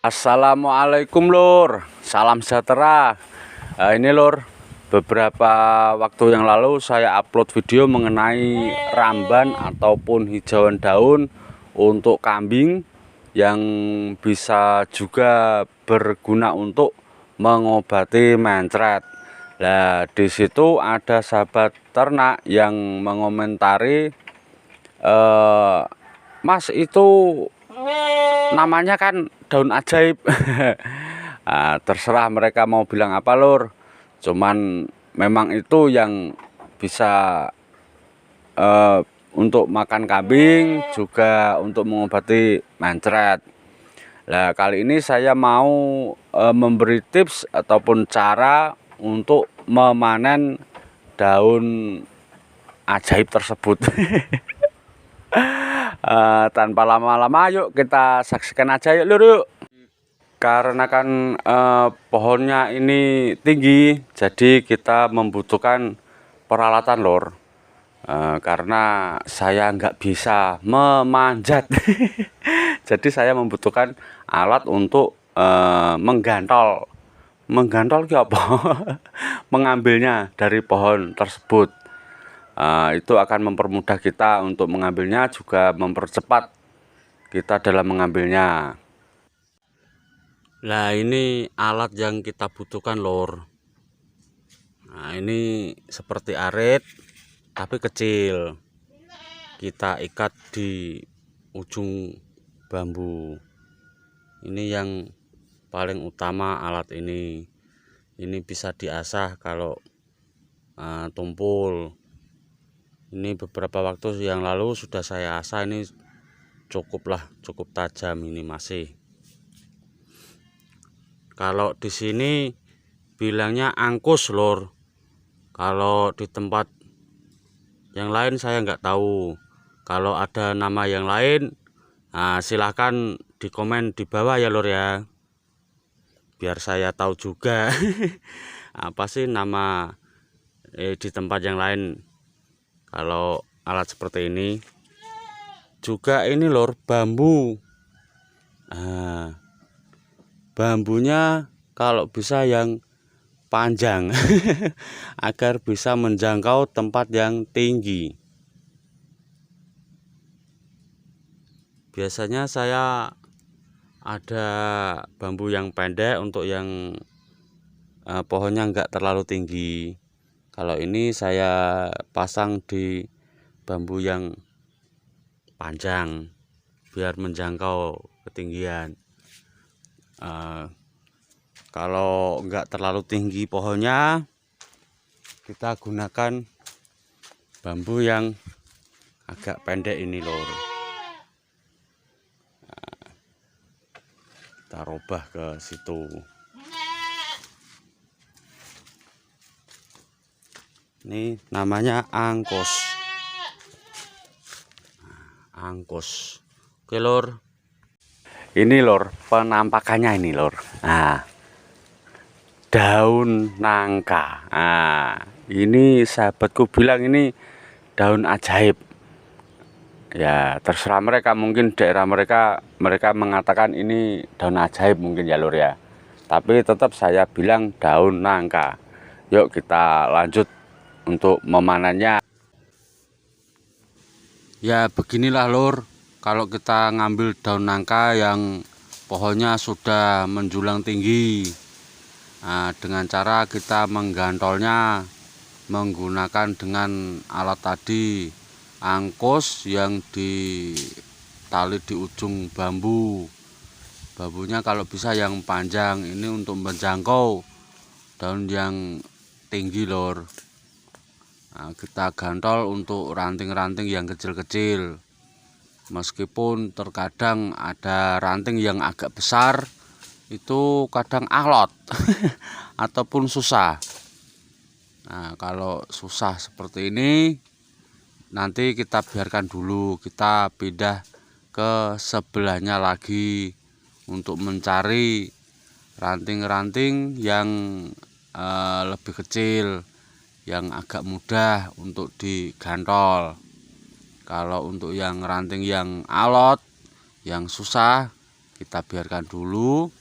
Assalamualaikum lur, salam sejahtera. Ini lur, beberapa waktu yang lalu saya upload video mengenai ramban ataupun hijauan daun untuk kambing yang bisa juga berguna untuk mengobati mencret. Nah, di situ ada sahabat ternak yang mengomentari, Mas itu namanya kan daun ajaib. Nah, terserah mereka mau bilang apa lur, cuman memang itu yang bisa untuk makan kambing, juga untuk mengobati mencret. Nah, kali ini saya mau memberi tips ataupun cara untuk memanen daun ajaib tersebut. Tanpa lama-lama, yuk kita saksikan aja yuk lur yuk. Karena kan pohonnya ini tinggi, jadi kita membutuhkan peralatan lur. Karena saya nggak bisa memanjat. Jadi saya membutuhkan alat untuk menggantol apa? Mengambilnya dari pohon tersebut. Itu akan mempermudah kita untuk mengambilnya, juga mempercepat kita dalam mengambilnya. Nah, ini alat yang kita butuhkan lor. Nah, ini seperti arit tapi kecil, kita ikat di ujung bambu. Ini yang paling utama alat ini bisa diasah kalau tumpul. Ini beberapa waktu yang lalu sudah saya asah, ini cukup tajam ini masih. Kalau di sini bilangnya angkus lor. Kalau di tempat yang lain saya nggak tahu. Kalau ada nama yang lain, silahkan di komen di bawah ya lor ya, biar saya tahu juga apa sih nama di tempat yang lain. Kalau alat seperti ini juga ini lor, bambu. Bambunya kalau bisa yang panjang agar bisa menjangkau tempat yang tinggi. Biasanya saya ada bambu yang pendek untuk yang pohonnya enggak terlalu tinggi. Kalau ini saya pasang di bambu yang panjang biar menjangkau ketinggian. Kalau enggak terlalu tinggi pohonnya, kita gunakan bambu yang agak pendek ini lor. Kita robah ke situ. Ini namanya angkos. Angkos. Oke lor. Ini lor, penampakannya ini lor. Nah, daun nangka. Nah, ini sahabatku bilang ini daun ajaib. Ya, terserah mereka, mungkin daerah mereka mengatakan ini daun ajaib mungkin ya lur ya. Tapi tetap saya bilang daun nangka. Yuk kita lanjut untuk memanennya. Ya, beginilah lur, kalau kita ngambil daun nangka yang pohonnya sudah menjulang tinggi. Nah, dengan cara kita menggantolnya menggunakan dengan alat tadi, angkos yang ditali di ujung bambu. Bambunya kalau bisa yang panjang, ini untuk menjangkau daun yang tinggi lor. Nah, kita gantol untuk ranting-ranting yang kecil-kecil. Meskipun terkadang ada ranting yang agak besar, itu kadang alot ataupun susah. Nah, kalau susah seperti ini, nanti kita biarkan dulu, kita pindah ke sebelahnya lagi untuk mencari ranting-ranting yang lebih kecil, yang agak mudah untuk digantol. Kalau untuk yang ranting yang alot, yang susah, kita biarkan dulu.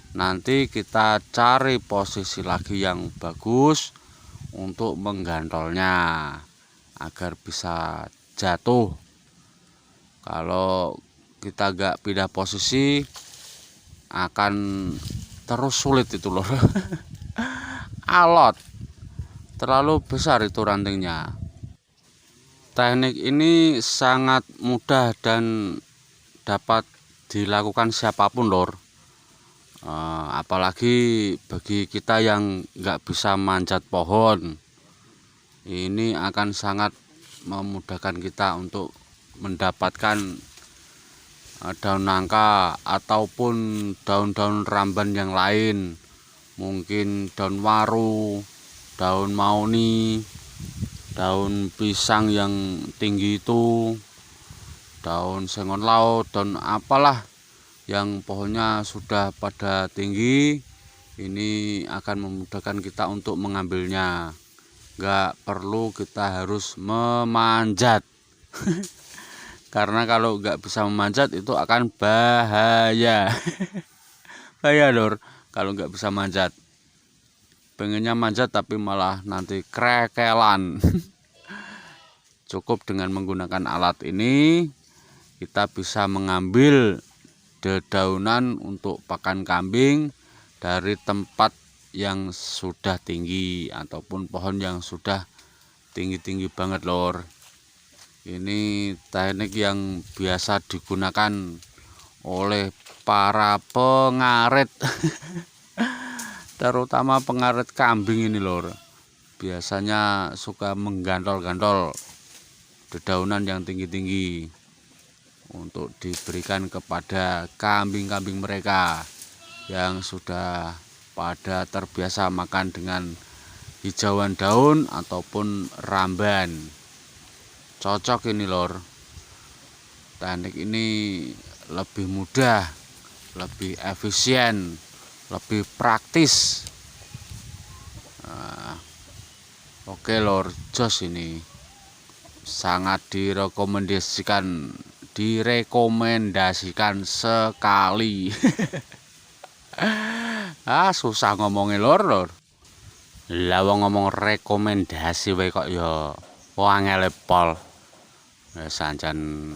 Nanti kita cari posisi lagi yang bagus untuk menggantolnya agar bisa jatuh. Kalau kita gak pindah posisi akan terus sulit itu lor. Alot, terlalu besar itu rantingnya. Teknik ini sangat mudah dan dapat dilakukan siapapun lor. Apalagi bagi kita yang nggak bisa manjat pohon, ini akan sangat memudahkan kita untuk mendapatkan daun nangka ataupun daun-daun ramban yang lain, mungkin daun waru, daun mauni, daun pisang yang tinggi itu, daun sengon laut, daun apalah yang pohonnya sudah pada tinggi. Ini akan memudahkan kita untuk mengambilnya. Nggak perlu kita harus memanjat. Karena kalau nggak bisa memanjat itu akan bahaya. Bahaya lor kalau nggak bisa manjat. Pengennya manjat tapi malah nanti krekelan. Cukup dengan menggunakan alat ini kita bisa mengambil dedaunan untuk pakan kambing dari tempat yang sudah tinggi ataupun pohon yang sudah tinggi-tinggi banget lor. Ini teknik yang biasa digunakan oleh para pengarit terutama pengarit kambing ini lor. Biasanya suka menggantol-gantol dedaunan yang tinggi-tinggi untuk diberikan kepada kambing-kambing mereka yang sudah pada terbiasa makan dengan hijauan daun ataupun ramban. Cocok ini lor. Teknik ini lebih mudah, lebih efisien, lebih praktis. Oke lor, jos ini sangat direkomendasikan sekali. Susah ngomongin lor. Lah wong ngomong rekomendasi wae kok ya angel pol. Sancen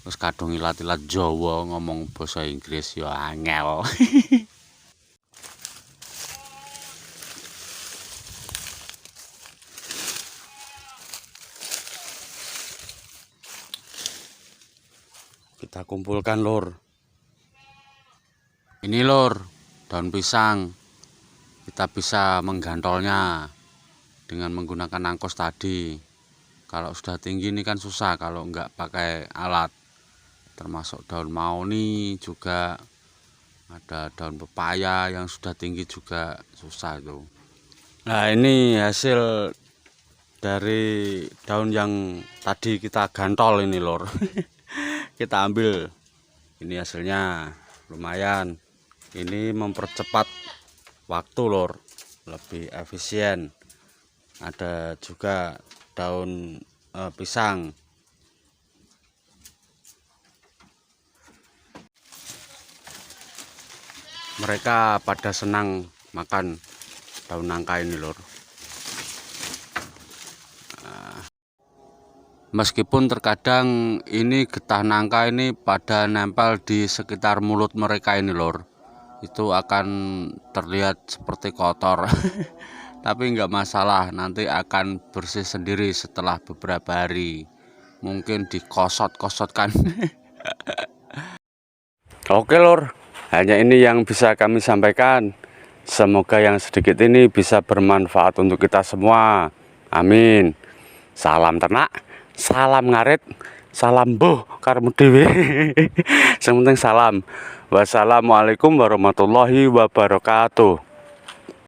wis kadung ilat-ilat Jawa ngomong basa Inggris ya angel. Kita kumpulkan lor. Ini lor, daun pisang. Kita bisa menggantolnya dengan menggunakan angkos tadi. Kalau sudah tinggi ini kan susah kalau nggak pakai alat. Termasuk daun mauni juga, ada daun pepaya yang sudah tinggi juga susah itu. Nah ini hasil dari daun yang tadi kita gantol ini lor. Kita ambil, ini hasilnya lumayan. Ini mempercepat waktu lor, lebih efisien. Ada juga daun pisang. Mereka pada senang makan daun nangka ini lor. Meskipun terkadang ini getah nangka ini pada nempel di sekitar mulut mereka ini lor, itu akan terlihat seperti kotor. Tapi nggak masalah, nanti akan bersih sendiri setelah beberapa hari. Mungkin dikosot-kosotkan. Oke lor, hanya ini yang bisa kami sampaikan. Semoga yang sedikit ini bisa bermanfaat untuk kita semua. Amin. Salam ternak, salam ngarit, salam boh karmu dewe. Yang penting salam. Wassalamualaikum warahmatullahi wabarakatuh.